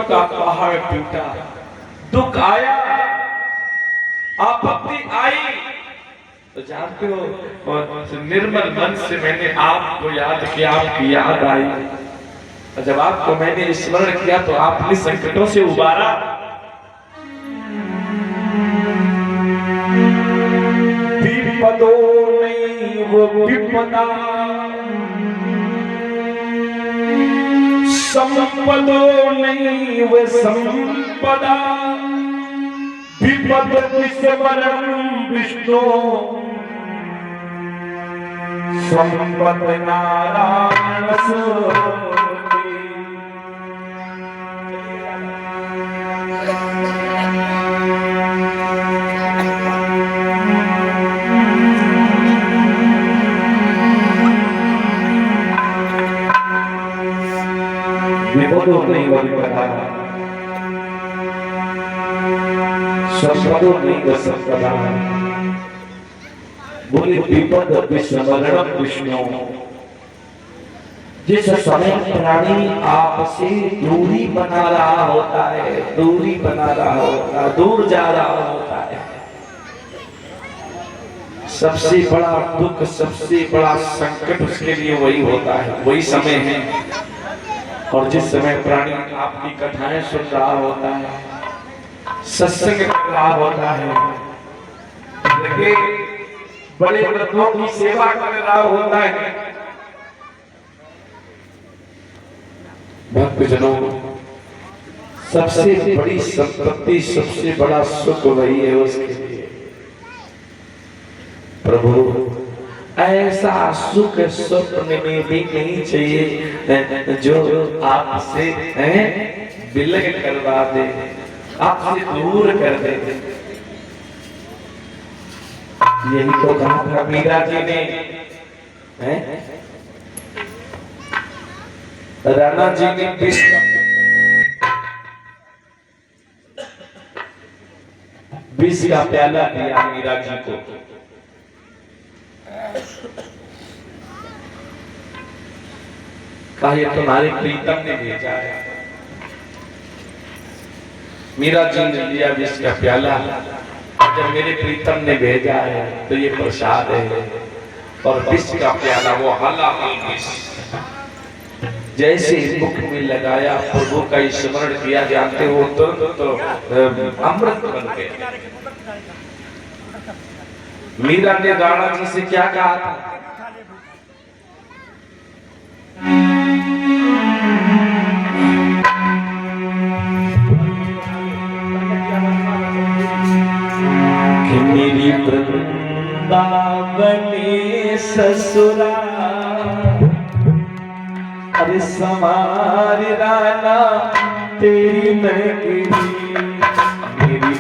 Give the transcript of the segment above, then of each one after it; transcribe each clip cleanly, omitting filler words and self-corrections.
का पहाड़ टूटा, दुख आया, आपत्ति आई, तो जानते हो, और निर्मल मन से मैंने आपको याद किया, आपकी याद आई, और जब आपको मैंने स्मरण किया तो आपने संकटों से उबारा। विपदो नहीं वो विपदा, संपदो नहीं वो संपदा, विपद विस्मरण विष्णु, संपद नारायण सूरि। विपदो नहीं वो विपदा, संपदो नहीं वो संपदा, बोले विपद विस्मरण विष्णु। जिस समय प्राणी आपसे दूरी बना रहा होता है, दूरी बना रहा होता है, दूर जा रहा होता है, सबसे बड़ा दुख, सबसे बड़ा संकट उसके लिए वही होता है, वही समय है। और जिस समय प्राणी आपकी कथाएं सुन रहा होता है, सत्संग कर रहा होता है, लगे बड़े वृद्धों की सेवा कर रहा होता है, भक्तजनों, सबसे बड़ी संपत्ति, सबसे बड़ा सुख वही है उसके लिए। प्रभु ऐसा सुख स्वप्न में भी नहीं चाहिए जो आपसे विलग करवा दे, आपसे दूर कर दे। यही तो कहा था मीरा जी ने, राणा जी ने विष का प्याला दिया मीरा जी को, कहा ये तुम्हारे प्रीतम ने भेजा है। मीरा जी ने लिया विष का प्याला, जब मेरे प्रीतम ने भेजा है तो ये प्रसाद है, और विष का प्याला वो हलाहल विष जैसे मुख में लगाया, प्रभु का स्मरण किया, जानते हो तुरंत तो अमृत बन गया। मीरा ने राणा जी से क्या कहा था? कि मेरी वृंदावनी ससुरा, अरे समार राना तेरी नगरी, मेरी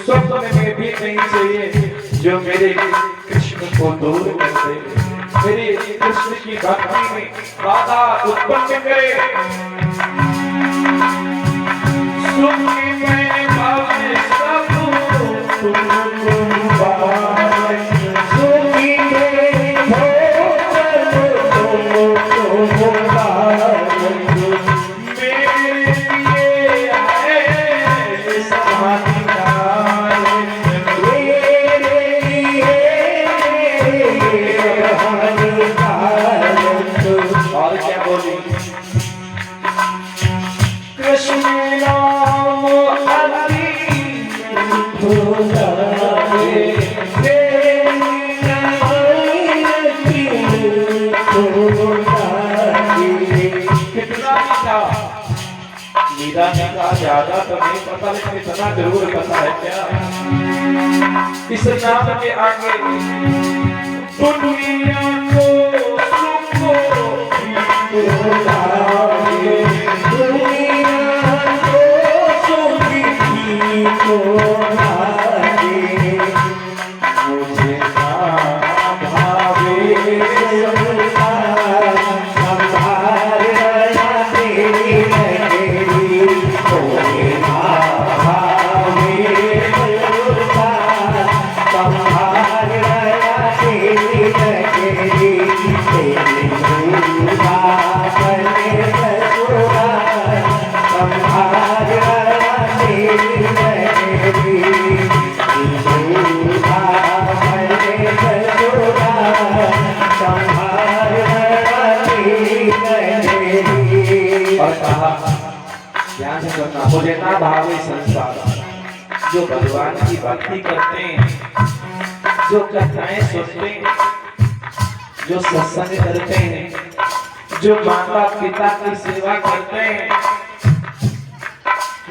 स्वप्न में भी नहीं चाहिए जो मेरे कृष्ण को दूर कर दे। मेरी कृष्ण की भक्ति में बाधा उत्पन्न करे। सुखी मैं भावे सब तुमको बारे, सुखी मैं भोजन तुमको बारे, मेरे लिए है समाधिकार, मेरे लिए और क्या बोली? कृष्ण नाम कितना मीठा, मीरा जी का ज्यादा तो नहीं पता, लेकिन इतना जरूर पता है क्या, इस नाम के आगे दुनिया को मुझे ना भावे संसार, जो भगवान की भक्ति करते हैं, जो कथाएं सुनते हैं, जो सत्संग करते हैं, जो माता पिता की सेवा करते हैं,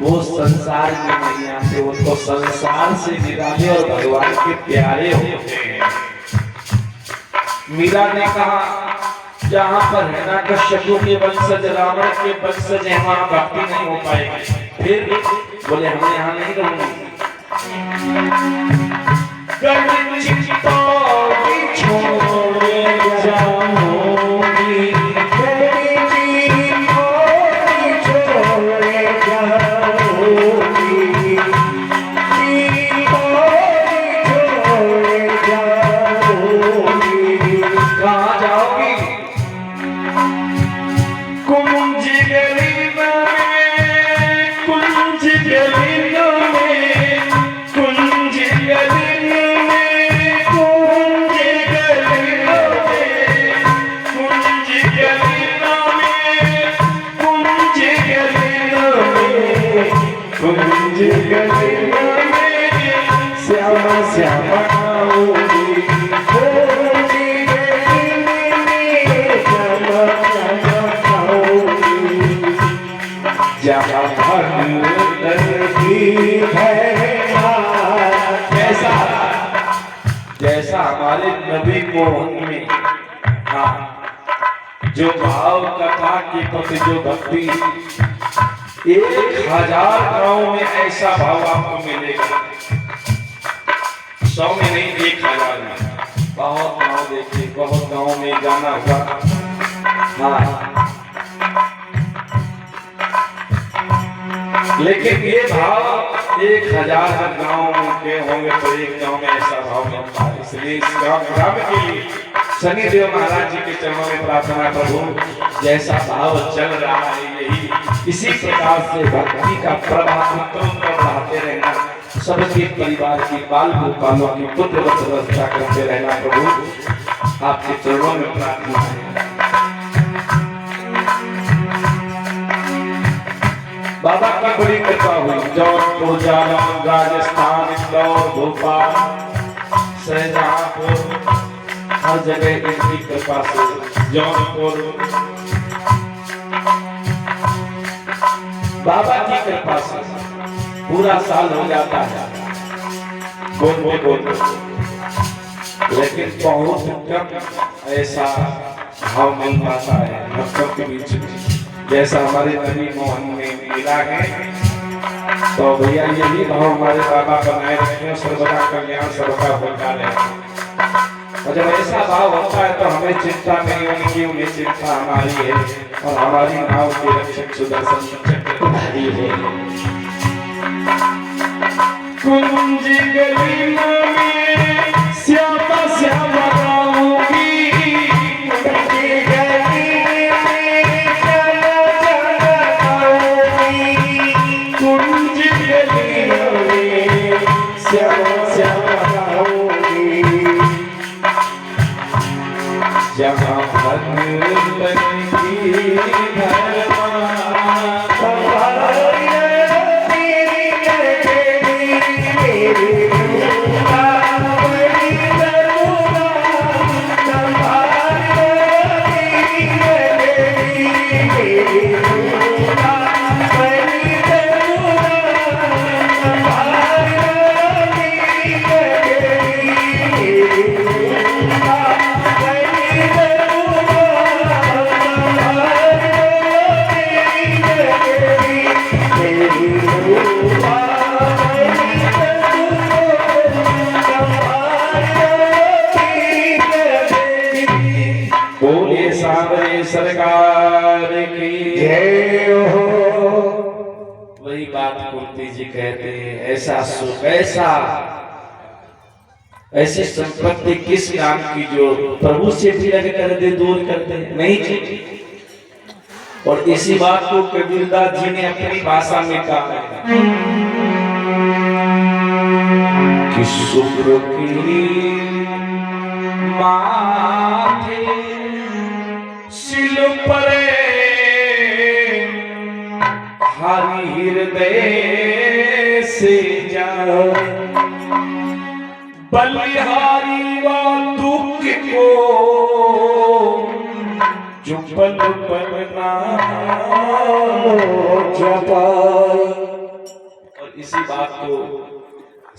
वो संसार में नहीं आते, वो तो संसार से निराले और भगवान के प्यारे होते हैं। मीरा ने कहा जहाँ पर हिरण्यकश्यप के वंशज, रावण के वंशज हैं, वहाँ भक्ति नहीं हो पाएगी। फिर बोले हम यहाँ नहीं रहूंगे। कहाँ जाओगी? कुंज गली में, कुंज गली में, कुंज गली में, कुंज गली में, कुंज गली में, कुंज गली में, कुंज गली में, श्यामा श्यामा आओगी, कुंज गली में, श्यामा श्यामा आओगी, जहाँ जैसा जैसा हमारे नबी मोहन में, हाँ, जो भाव कथा के प्रति जो भक्ति, 1000 गांव में ऐसा भाव आपको मिलेगा, 100 में नहीं 1000 में। बहुत गांव देखे, बहुत गांव में जाना हुआ, हाँ, लेकिन ये भाव 1000 गांव के होंगे तो एक गांव में ऐसा भाव मिलता है। इसलिए इस गांव के लिए शनिदेव महाराज जी के चरणों में प्रार्थना करूं, जैसा भाव चल रहा है यही इसी प्रकार से भक्ति का प्रभाव बढ़ाते रहना, सबके परिवार की बाल गोपालों की पुत्र रक्षा करते रहना। प्रभु आपके चरणों में प्रार्थना है। बाबा की बड़ी कृपा हुई, जौनपुर, जालौन, राजस्थान, इंदौर, भोपाल, शाहजहांपुर, हर जगह इनकी कृपा से, जौनपुर, बाबा की कृपा से पूरा साल हो जाता है बोलते, लेकिन बहुत कम ऐसा भाव मिल पाता है भक्तों के बीच में, जैसा हमारे नबी मोहन में मिला है। तो भैया यही भाव हमारे बाबा बनाए रखें, सर्वदा कल्याण सबका होता रहे। और जब ऐसा भाव होता है तो हमें चिंता नहीं होनी कि उन्हें चिंता हमारी है और हमारी नाव के रक्षक सुदर्शन चक्रधारी है। कुंज गली में श्यामा श्यामा गाऊंगी, कुंज गली में श्यामा श्यामा गाऊंगी, कुंज गली में श्यामा श्यामा गाऊंगी, जहाँ भगवन की धर्मा सरकार की जय हो। वही बात कुंती जी कहते हैं, ऐसा सुख ऐसी संपत्ति किस काम की जो प्रभु से भी लग कर दे दूर कर दे, नहीं जी। और इसी बात को कबीरदास जी ने अपनी भाषा में कहा कि शुक्र की माथे शिल परे हरि हृदय से जा, बलिहारी व दुख को जो पल पल जपाए। और इसी बात को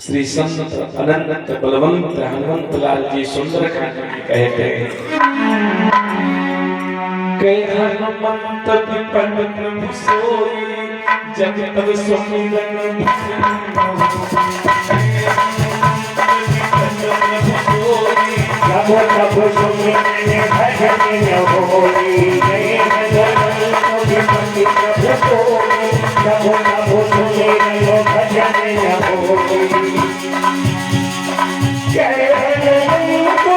श्री संत अनंत बलवंत हनुमंत लाल जी सुंदरकांड में कहते हैं, हनुमंत विपन प्रभु सोई, जग तब सुमिरन प्रभु तब सुमिरन भजन होई, हनुमंत विपन प्रभु सोई, प्रभु तब सुमिरन भजन होई। जय हनुमंत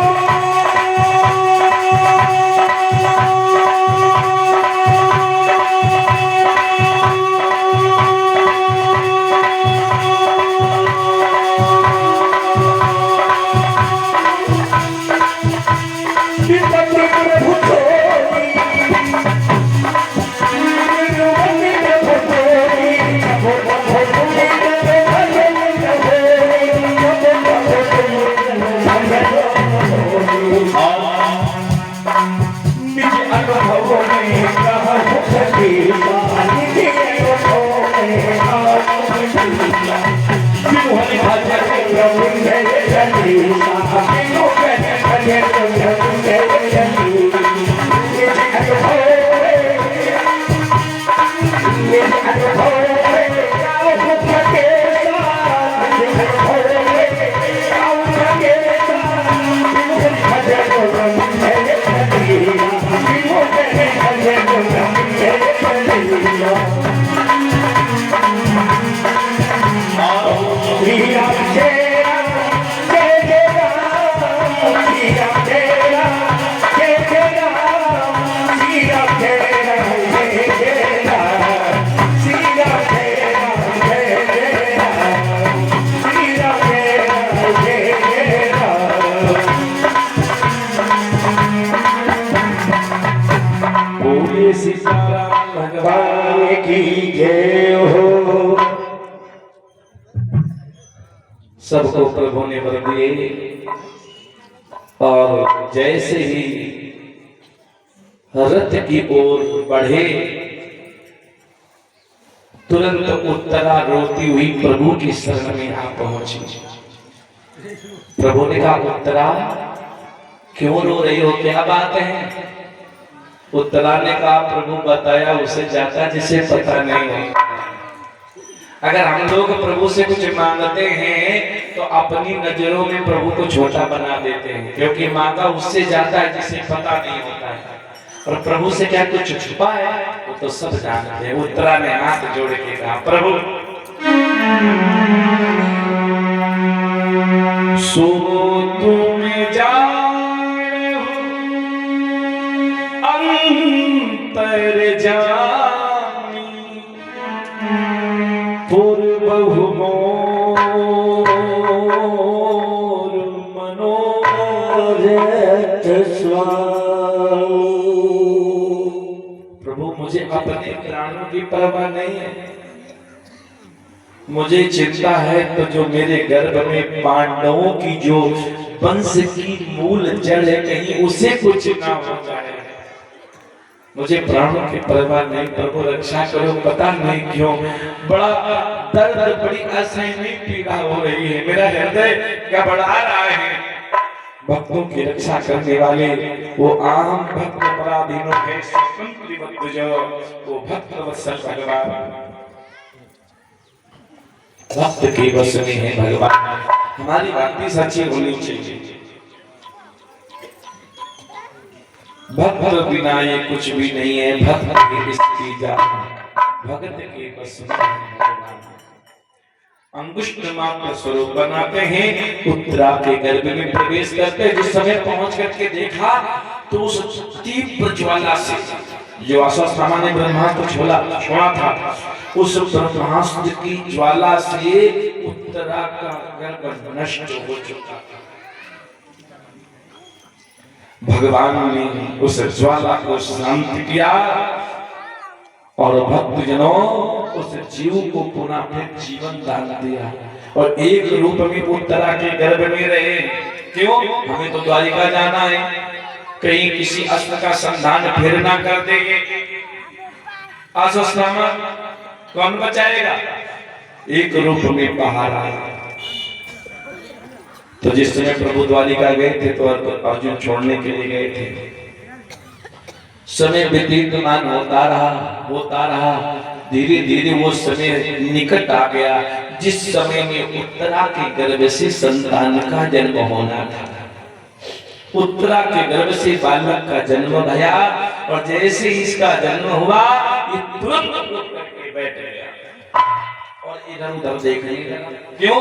भगवान की जय हो। सबको प्रभु ने वर दिए और जैसे ही रथ की ओर बढ़े तुरंत उत्तरा रोती हुई प्रभु की शरण में आ पहुंची। प्रभु ने कहा, उत्तरा क्यों रो रही हो, क्या बात है? उत्तरा ने कहा, प्रभु बताया उसे जाता जिसे पता नहीं होता। अगर हम लोग प्रभु से कुछ मांगते हैं तो अपनी नजरों में प्रभु को छोटा बना देते हैं, क्योंकि मांगा उससे ज्यादा है जिसे पता नहीं होता है। और प्रभु से क्या कुछ छुपा है वो तो सब जानते हैं। उत्तरा ने हाथ जोड़ के कहा, प्रभु सो तुम जाने हो अंतर जानी पूर्व मोर मनोरथ स्वामी। प्रभु मुझे अपने प्राणों की परवाह नहीं है, मुझे चिंता है तो जो मेरे गर्भ में पांडवों की जो वंश की मूल जड़ है कहीं उसे कुछ ना हो जाए। मुझे प्राणों की परवाह नहीं, प्रभु रक्षा करो। पता नहीं क्यों बड़ा दर्द, बड़ी असहनीय पीड़ा हो रही है, मेरा हृदय घबरा रहा है। भक्तों की रक्षा करने वाले वो आम भक्त पराधीनों के स्वतंत्र जो वो भक्त वत्सल भगवान भक्त के बस में है। भगवान हमारी भक्ति सच्ची होनी चाहिए, भक्त बिना ये कुछ भी नहीं है। भक्त की इस्तीजा भक्त के बस में है। भगवान अंगुष्ठ मात्र स्वरूप बनाते हैं, उत्तरा के गर्भ में प्रवेश करते हैं। जिस समय पहुंच करके देखा तो उस तीव्र ज्वाला से जो अश्वत्थामा ने ब्रह्मास्त्र छोड़ा था, उस ब्रह्मास्त्र की ज्वाला से उत्तरा का गर्भ नष्ट हो चुका था। भगवान ने उस ज्वाला को शांत किया और भक्तजनों उस जीव को पुनः फिर जीवन दान दिया और एक रूप में उत्तरा के गर्भ में रहे। क्यों? हमें तो द्वारिका जाना है, कहीं किसी अस्त्र का संधान फिर ना कर देंगे। अश्वत्थामा कौन बचाएगा? एक रूप में बाहर आया। तो जिस समय प्रभु द्वारिका गए थे तो अर्जुन छोड़ने के लिए गए थे। समय व्यतीतमान होता रहा, धीरे धीरे वो समय निकट आ गया जिस समय में उत्तरा के गर्भ से संतान का जन्म होना था। उत्तरा के गर्भ से बालक का जन्म भया और जैसे इसका जन्म हुआ ये तुरंत उठ करके बैठ गया और इधर उधर देखने लगा। क्यों?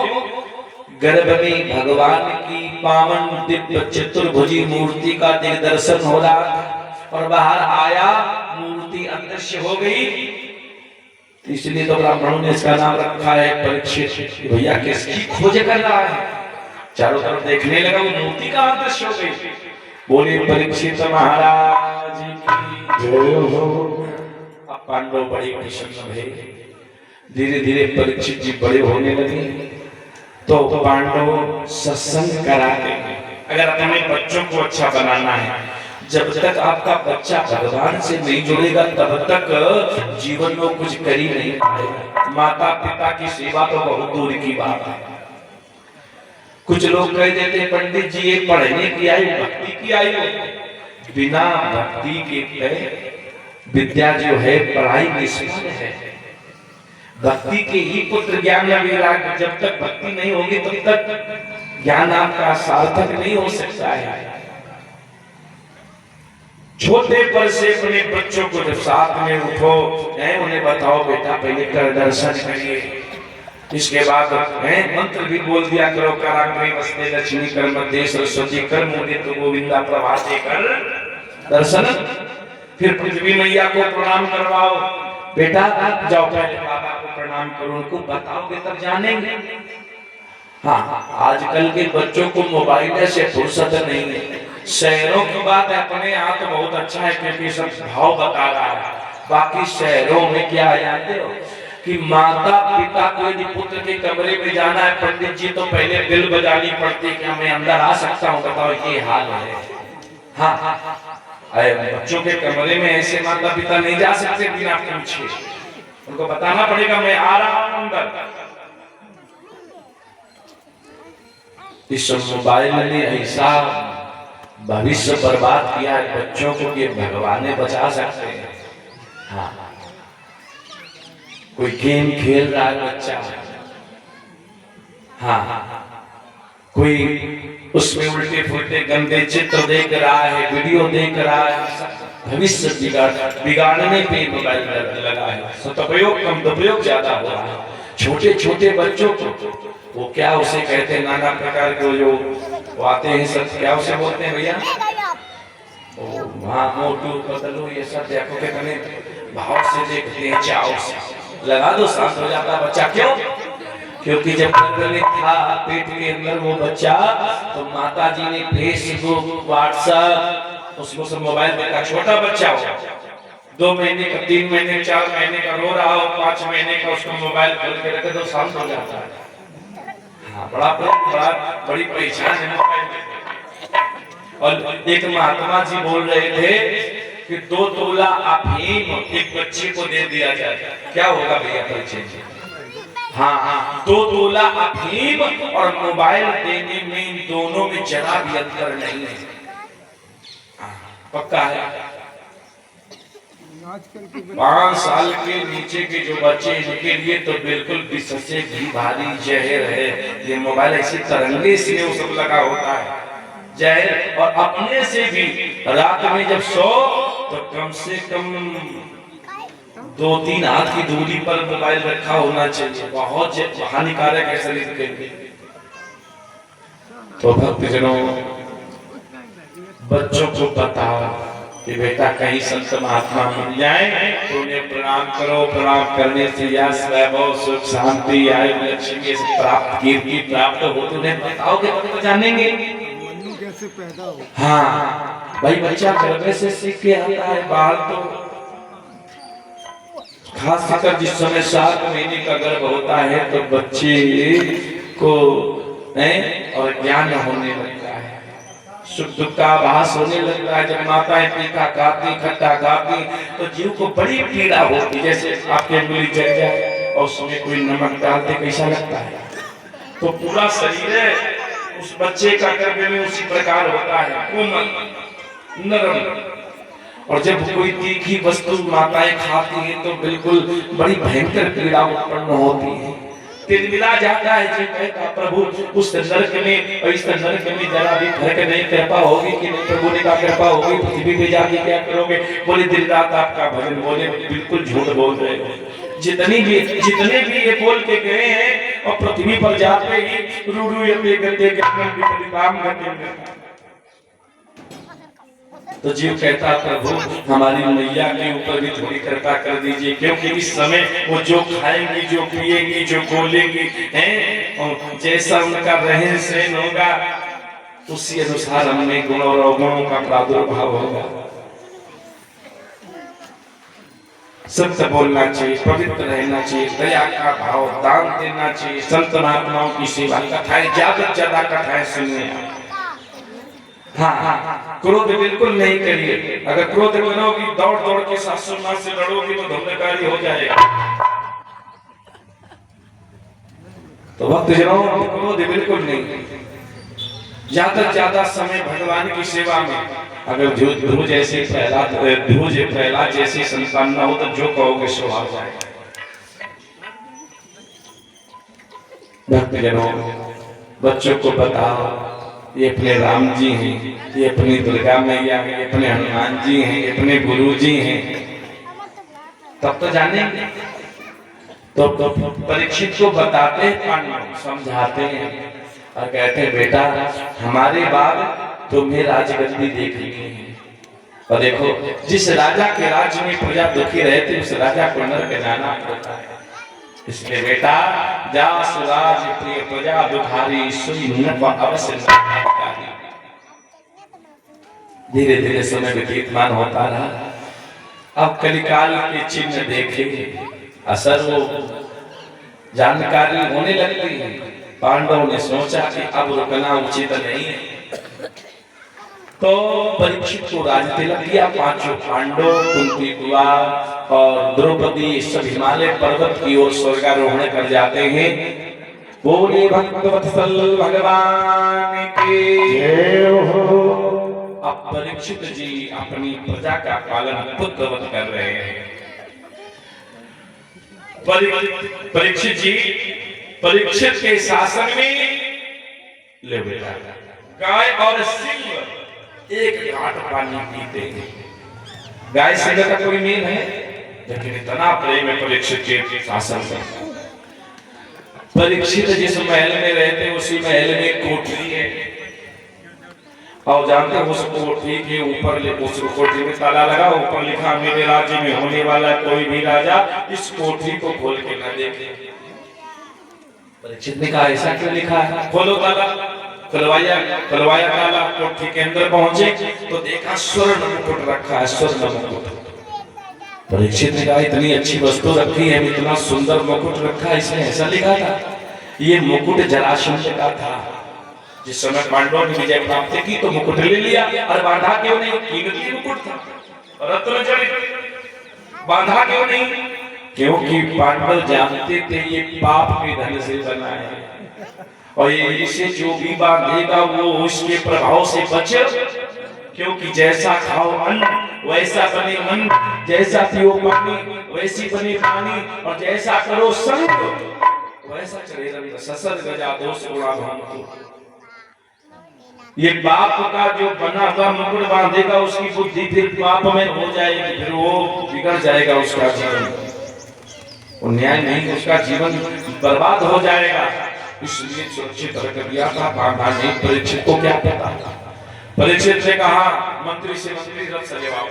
गर्भ में भगवान की पावन दिव्य चतुर्भुजी मूर्ति का दर्शन हो रहा था और बाहर आया, मूर्ति अदृश्य हो गई। इसलिए तो ब्राह्मणों ने इसका नाम रखा है परीक्षित। भैया किसकी खोज कर रहा है? चारों तरफ देखने लगा, वो मूर्ति का अदृश्य हो गई। बोले परीक्षित महाराज की जय हो। अब पांडव बड़े प्रसन्न भये। धीरे धीरे परीक्षित जी बड़े होने लगे तो पांडव सत्संग कराते हैं। अगर अपने बच्चों को अच्छा बनाना है, जब तक आपका बच्चा भगवान से नहीं जुड़ेगा तब तक जीवन में कुछ कर ही नहीं पाएगा। माता पिता की सेवा तो बहुत दूर की बात है। कुछ लोग कह देते पंडित जी ये पढ़ने की आयु भक्ति की आयु, बिना भक्ति के विद्या जो है पढ़ाई निष्फल है। भक्ति के ही पुत्र ज्ञान में विराग। जब तक भक्ति नहीं होगी तब तक ज्ञान आपका सार्थक नहीं हो सकता है। छोटे पर से अपने बच्चों को जब साथ में उठो उन्हें बताओ बेटा पहले कर दर्शन करिए, इसके बाद मंत्र भी बोल दिया करो, कराग्रे वस्ते लक्ष्मी कर मध्य सरस्वती कर मुदित गोविंदा प्रभाते कर दर्शन। फिर पृथ्वी मैया को प्रणाम करवाओ, बेटा आप जाओ पहले बाबा को प्रणाम करो, उनको बताओगे तब जानेंगे। हाँ, आजकल के बच्चों को मोबाइल से फुर्सत नहीं है। शहरों की बात है, अपने यहाँ तो बहुत अच्छा है क्योंकि सब भाव बता रहा है। बाकी शहरों में क्या है जानते हो कि माता पिता को यदि पुत्र के कमरे में जाना है पंडित जी तो पहले बिल बजानी पड़ती है कि मैं अंदर आ सकता हूँ, बताओ ये हाल है। हाँ, बच्चों के कमरे में ऐसे माता पिता नहीं जा सकते बिना पूछे, उनको बताना पड़ेगा मैं आ रहा हूं अंदर। इस मोबाइल ने ऐसा भविष्य बर्बाद किया है बच्चों को कि भगवान ने बचा सकते हैं। हाँ, कोई गेम खेल रहा है बच्चा, हाँ, कोई उसमें उल्टे फुलटे गंदे चित्र देख रहा है, वीडियो देख रहा है, भविष्य बिगाड़ने पे मोबाइल लगा है। सदुपयोग कम दुरुपयोग ज्यादा हो रहा है। छोटे छोटे बच्चों को वो क्या उसे कहते हैं, नाना प्रकार के जो वो आते हैं सब, क्या उसे बोलते हैं भैया, वहाँ मोटू बदलो, ये सब देखो के कने भाव से देखते हैं, चाव से लगा दो, शांत हो जाता बच्चा। क्यों? क्योंकि जब था पेट के अंदर वो बच्चा, तो माता जी ने फेसबुक, व्हाट्सएप, उसको सब मोबाइल देखा। छोटा बच्चा हो, 2 महीने का, 3 महीने, 4 महीने का रो रहा हो, 5 महीने का, उसको मोबाइल खोल के रखे तो शांत हो जाता है। हाँ, बड़ी परेशान है मोबाइल। और एक महात्मा जी बोल रहे थे कि 2 तोला अफीम एक बच्चे को दे दिया जाए, क्या होगा भैया परिचय? हाँ, 2 तोला अफीम और मोबाइल देने में, इन दोनों में जरा भी अंतर नहीं है। पक्का है। 5 साल के नीचे के जो बच्चे, इनके लिए तो बिल्कुल विष से भी भारी जहर है ये मोबाइल। ऐसी तरंगे इसलिए वो सब लगा होता है जहर। और अपने से भी रात में जब सो तो कम से कम 2-3 हाथ की दूरी पर मोबाइल रखा होना चाहिए, बहुत हानिकारक है शरीर के लिए। तो भक्तजनों, बच्चों को बताओ कि बेटा कहीं संत महात्मा मिल जाए तो उन्हें प्रणाम करो, प्रणाम करने से यश, वैभव, सुख, शांति, आयु, लक्ष्मी प्राप्त, कीर्ति प्राप्त हो, तो उन्हें बताओगे तो जानेंगे कैसे पैदा हो। हाँ भाई, बच्चा गर्भ से सीख के आता है, बाहर तो खासकर जिस समय 7 महीने का गर्भ होता है तो बच्चे को और ज्ञान होने लगता है, सुख दुख का आभास होने लगता है। जब माताएं तीखा खाती, खट्टा खाती तो जीव को बड़ी पीड़ा होती। जैसे आपकी उंगली जल जाए और उसमें कोई नमक डालते कैसा लगता है, तो पूरा शरीर उस बच्चे का गर्भ में उसी प्रकार होता है, कोमल, नरम। और जब कोई तीखी वस्तु माताएं खाती है तो बिल्कुल बड़ी भयंकर पीड़ा उत्पन्न होती है, तिलमिला जाता है। जो कहता प्रभु उस नरक में और इस नरक में जरा भी फर्क नहीं, कृपा होगी कि नहीं? प्रभु ने कहा कृपा होगी, पृथ्वी पे जाके क्या करोगे? बोले दिन रात आपका भजन। बोले बिल्कुल झूठ बोल रहे हो। जितने भी ये बोल के गए हैं और पृथ्वी पर जाते ही रूरू ये गंदे काम करते। तो जीव कहता प्रभु हमारी मैया के ऊपर भी थोड़ी कृपा कर दीजिए, क्योंकि इस समय वो जो खाएंगी, जो पिएंगी, जो बोलेंगी हैं, और जैसा उनका रहन सहन होगा उसी अनुसार हमने गुण और अवगुणों का प्रादुर्भाव होगा। सत्य बोलना चाहिए, पवित्र रहना चाहिए, दया का भाव, दान देना चाहिए, संत महात्माओं की सेवा, कथाएं ज्यादा ज्यादा कथाएं सुनने। हाँ, क्रोध बिल्कुल नहीं करिए। अगर क्रोध करोगी, दौड़ दौड़ के सासू मां से लड़ोगी तो धंधेकारी हो जाएगा। तो वक्त जनाओ, क्रोध बिल्कुल नहीं। ज्यादा ज्यादा समय भगवान की सेवा में। अगर ध्रुव जैसे प्रहलाद जैसी संतान न हो तो जो कहोगे सो हो जाएगा। भक्तजनों, बच्चों को बताओ ये अपने राम जी हैं, ये अपनी दुर्गा मैया हैं, ये अपने हनुमान जी हैं, ये अपने गुरु जी हैं, तब तो जानेंगे। तो परीक्षित को बताते हैं, पांडव समझाते हैं और कहते हैं बेटा हमारे बाद तुम्हें राजगद्दी देख ली है। और देखो जिस राजा के राज्य में प्रजा दुखी रहती उस राजा को नरक जाना पड़ता है। इसलिए बेटा जा सुराज प्रिय प्रजा दुखारी सुई नप अवश्य। धीरे धीरे समय व्यतीतमान होता रहा। अब कलिकाल के चिन्ह देखे, असर वो जानकारी होने लगती है। पांडवों ने सोचा कि अब रुकना उचित नहीं है, तो परीक्षित को राजतिलक दिया। 5 पांडव, कुंती बुआ और द्रौपदी सब हिमालय पर्वत की ओर स्वर्गारोहण कर जाते हैं। बोले भक्तवत्सल भगवान की जय हो। अब परीक्षित जी अपनी प्रजा का पालन पुत्रवत कर रहे हैं। परीक्षित जी, परीक्षित के शासन में ले बेटा गाय और सिंह एक घाट पानी पीते हैं। गाय सिंह का कोई मेल है, लेकिन इतना प्रेम है परीक्षित के शासन से। परीक्षित जिस महल में रहते उसी महल में कोठरी है, और जानते हो उस कोठरी के ऊपर उस कोठरी में ताला लगा, ऊपर लिखा मेरे राज्य में होने वाला कोई भी राजा इस कोठरी को खोल के न देखे। परीक्षित ने कहा ऐसा क्यों लिखा है? खोलो ताला, खुलवाया ताला, कोठरी के अंदर पहुंचे तो देखा स्वर्ण मुकुट रखा है, स्वर्ण मुकुट। परीक्षित ने कहा इतनी अच्छी वस्तु रखी है, इतना सुंदर मुकुट रखा है, इसमें ऐसा लिखा था? ये मुकुट जरासंध का था। जिस समय पांडवों ने विजय प्राप्त की तो मुकुट ले लिया, और बांधा क्यों नहीं? कीमती मुकुट था, रत्न जड़ित। बांधा क्यों नहीं? क्योंकि पांडव जानते थे ये पाप के धन से बना है, और ये इसे जो भी बांधेगा वो उसके प्रभाव से बचे। क्योंकि जैसा खाओ अन्न वैसा बने मन, जैसा पियो पानी वैसी बने पानी, और जैसा करो संग वैसा चले रंग। ससद गजा दोष गुणा भानु। ये पाप का जो बना हुआ मुकुट बांधेगा उसकी बुद्धि फिर पाप में हो जाएगी, फिर वो बिगड़ जाएगा उसका जीवन, और न्याय नहीं, उसका जीवन बर्बाद हो जाएगा। इसलिए सुरक्षित रख दिया था, बांधा नहीं। परीक्षित को क्या पता? परीक्षित ने कहा मंत्री से, मंत्री रथ सजवाओ,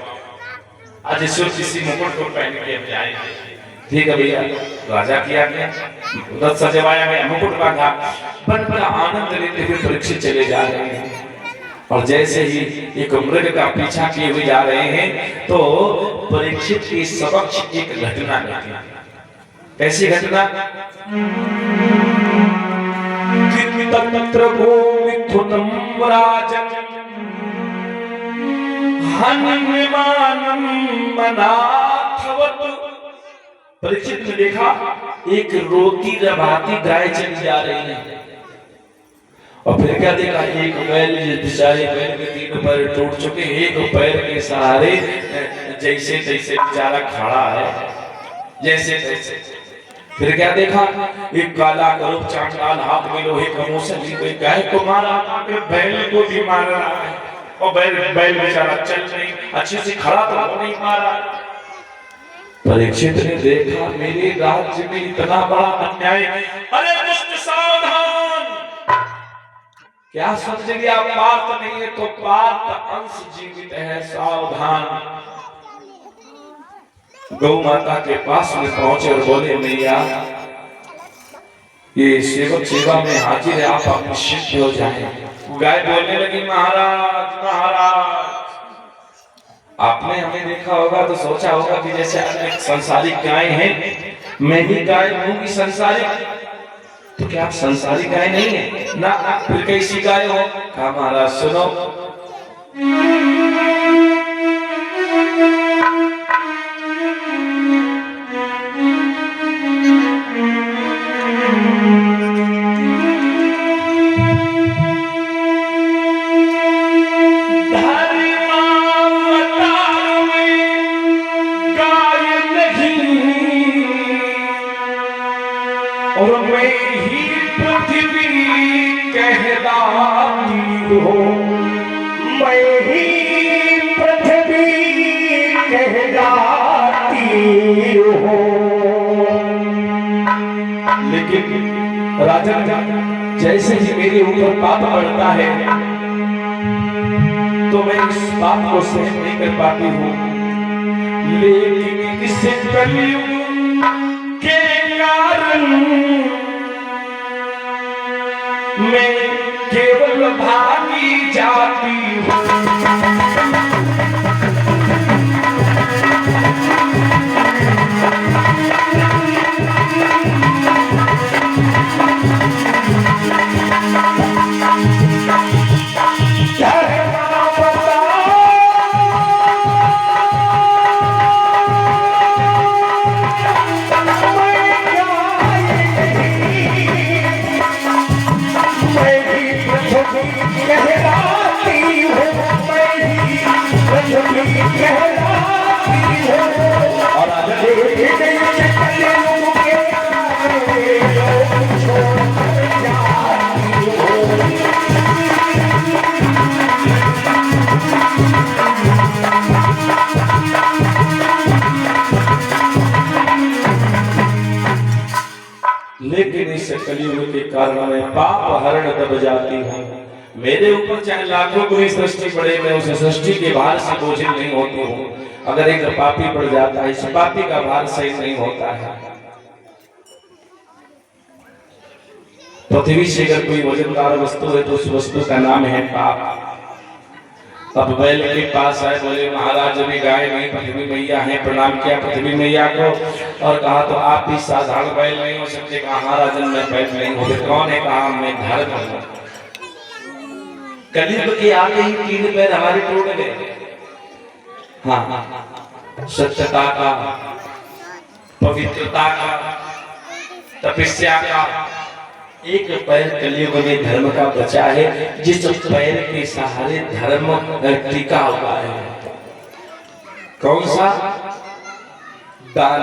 आज इसी मुकुट को पहन के हम जाएंगे। ठीक है भैया, राजा किया गया, रथ सजवाया गया, मुकुट बांधा, बड़ा आनंद लेते हुए परीक्षित चले जा रहे हैं। और जैसे ही एक मृग का पीछा किए हुए जा रहे हैं तो परीक्षित के समक्ष एक घटना घटी। कैसी घटना? तत्र गोमिथुनं राजन् हनुमानं मनाथवत्। परीक्षित ने देखा एक रोती रभाती गाय चली जा रही है, और फिर क्या देखा? एक बैल, बेचारे बैल के तीनों पैर टूट चुके, एक पैर के सहारे जैसे तैसे बेचारा खड़ा है, जैसे तैसे। फिर क्या देखा? एक काला करूप चांडाल हाथ में लोहे का मूसल लिए गाय को मारा, बैल को भी मार रहा है, और बैल बेचारा चल नहीं, अच्छे से खड़ा तो नहीं मारा। परीक्षित ने देखा मेरे राज्य में इतना बड़ा अन्याय, अरे दुष्ट सावधान! क्या समझ गया? पार्थ नहीं है तो पार्थ अंश जीवित है, सावधान। गौ माता के पास में पहुंचे और बोले मैया ये सेवक सेवा में हाजिर है, आप निश्चिंत हो जाएं। गाय बोलने लगी महाराज महाराज, आपने हमें देखा होगा तो सोचा होगा कि जैसे अनेक संसारिक गाय हैं, मैं भी गाय हूँ कि संसारिक, तो क्या आप संसारिक गाय नहीं है ना? फिर कैसी गाय हो? कहा महाराज सुनो, और मैं ही पृथ्वी कहलाती हूँ, मैं ही पृथ्वी कहलाती हूँ। लेकिन राजन जैसे ही मेरे ऊपर पाप बढ़ता है तो मैं इस पाप को सहन नहीं कर पाती हूँ, लेकिन इस कलयुग के कारण मैं केवल भागी जाती हूँ। कहलाती हूँ लेकिन इस कलयुग के कारण मैं पाप हरण दब जाती हूँ। मेरे ऊपर चाहे लाखों बुरी सृष्टि पड़े, मैं उस सृष्टि के भार से बोझिल नहीं होती हूँ। अगर एक पापी पड़ जाता है, इस पापी का भार सही नहीं होता है। पृथ्वी से अगर कोई वजनदार वस्तु है तो उस वस्तु का नाम है पाप। अब बैल के पास आए, बोले महाराज अभी गाय नहीं, पृथ्वी मैया है। प्रणाम किया पृथ्वी मैया को और कहा तो आप भी साधारण बैल नहीं हो सकते। कहा हाँ राजन मैं बैल नहीं हो। कौन है? कहा मैं धर्म हूं। कलयुग के आगे ही 3 पैर हमारे टूट गए। हाँ, सत्यता का, पवित्रता का, तपस्या का। एक पैर कलयुग में धर्म का बचा है, जिस पैर के सहारे धर्म टिका हुआ है। कौन सा? दान।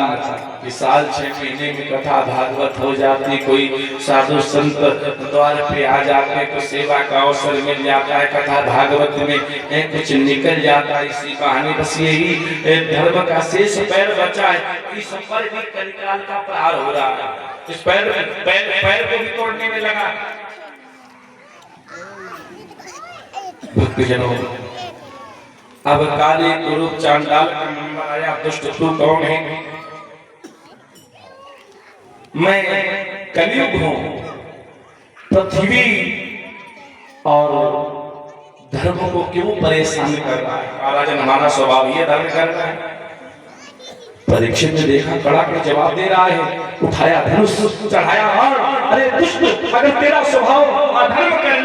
साल 6 महीने में कथा भागवत हो जाती, कोई साधु संत द्वार पे आ जाते तो सेवा का अवसर मिल जाता है, कथा भागवत में कुछ निकल जाता है। इसी कहानी बस यही धर्म का शेष पैर बचा है। इस पर भी कलिकाल का प्रहार हो रहा है। इस पैर को भी तोड़ने में लगा। भक्तजनों, अब काली कुरूप चांडाल का मन आया, दुष्ट तू कौन है? मैं कलयुग हूं। पृथ्वी और धर्म को क्यों परेशान कर रहा है? राजन हमारा स्वभाव ये धर्म कर रहा है। परीक्षित ने देखा, कड़ा के जवाब दे रहा है, उठाया धनुष, चढ़ाया। अरे दुष्ट, अगर तेरा स्वभाव अधर्म करना